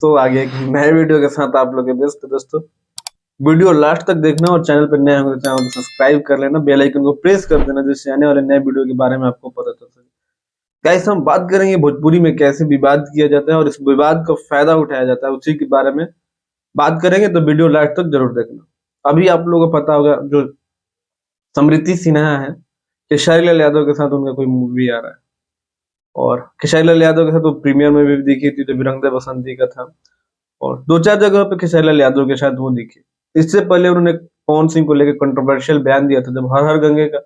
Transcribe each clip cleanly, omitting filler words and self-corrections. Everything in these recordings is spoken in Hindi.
तो आगे एक नए वीडियो के साथ आप लोग के व्यस्त दोस्तों। वीडियो लास्ट तक देखना और चैनल पर नए होंगे तो चैनल को सब्सक्राइब कर लेना, बेल आइकन को प्रेस कर देना जिससे आने वाले नए वीडियो के बारे में आपको पता चल सके। गाइस हम बात करेंगे भोजपुरी में कैसे विवाद किया जाता है और इस विवाद का फायदा उठाया जाता है, उसी के बारे में बात करेंगे, तो वीडियो लास्ट तक जरूर देखना। अभी आप लोगों को पता होगा जो समृति सिन्हा है, खेसारी लाल यादव के साथ उनका कोई मूवी आ रहा है और खेसारी लाल यादव के साथ वो प्रीमियर में भी दिखी थी जो विरंग दे बसंती का था और दो चार जगह पे खेसारी लाल यादव के साथ वो दिखे। इससे पहले उन्होंने पवन सिंह को लेकर कंट्रोवर्शियल बयान दिया था जब हर हर गंगे का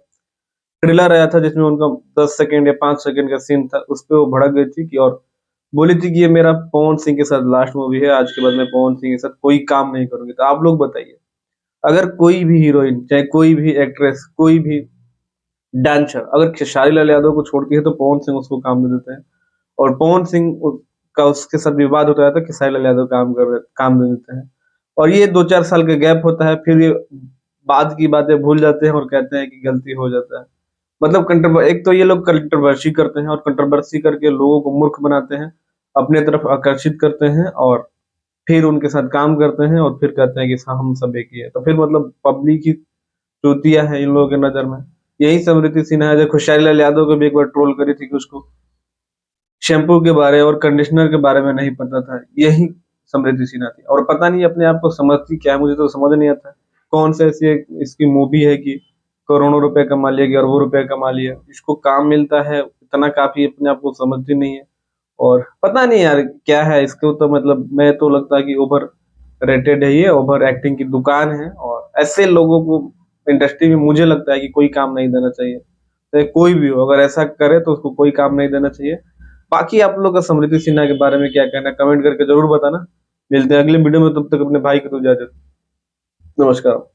ट्रेलर आया था जिसमें उनका 10 सेकंड या 5 सेकंड का सीन था, उस पे वो भड़क गई थी कि और बोली थी कि ये मेरा पवन सिंह के साथ लास्ट मूवी है, आज के बाद मैं पवन सिंह के साथ कोई काम नहीं करूंगी। तो आप लोग बताइए, अगर कोई भी हीरोइन चाहे कोई भी एक्ट्रेस कोई भी डांसर अगर खेसारी लाल यादव को छोड़ती है तो पवन सिंह उसको काम दे देते हैं और पवन सिंह का उसके साथ विवाद होता है तो खेसारी लाल यादव काम दे देते हैं और ये 2-4 साल का गैप होता है, फिर ये बाद की बातें भूल जाते हैं और कहते हैं कि गलती हो जाता है। मतलब एक तो ये लोग कंट्रोवर्सी करते हैं और कंट्रोवर्सी करके लोगों को मूर्ख बनाते हैं, अपने तरफ आकर्षित करते हैं और फिर उनके साथ काम करते हैं और फिर कहते हैं कि हम सब एक ही है। तो फिर मतलब पब्लिक ही चूतिया है इन लोगों के नजर में। यही समृति सिन्हा है जो खेसारी लाल यादव को भी एक बार ट्रोल करी थी कि उसको शैम्पू के बारे और कंडीशनर के बारे में नहीं पता था, यही समृति सिन्हा थी। और पता नहीं अपने आप को समझती क्या है, मुझे तो समझ नहीं आता कौन सा ऐसी इसकी मूवी है कि करोड़ों रुपए कमा लिया अरबों रुपए कमा लिया, इसको काम मिलता है इतना काफी, अपने आप को समझती नहीं है। और पता नहीं यार क्या है इसको, तो मतलब मैं तो लगता है कि ओवर रेटेड है, ये ओवर एक्टिंग की दुकान है और ऐसे लोगों को इंडस्ट्री में मुझे लगता है कि कोई काम नहीं देना चाहिए। तो कोई भी हो अगर ऐसा करे तो उसको कोई काम नहीं देना चाहिए। बाकी आप लोग का समृति सिन्हा के बारे में क्या कहना है कमेंट करके जरूर बताना। मिलते हैं अगले वीडियो में, तब तक अपने भाई को तो इजाजत। नमस्कार।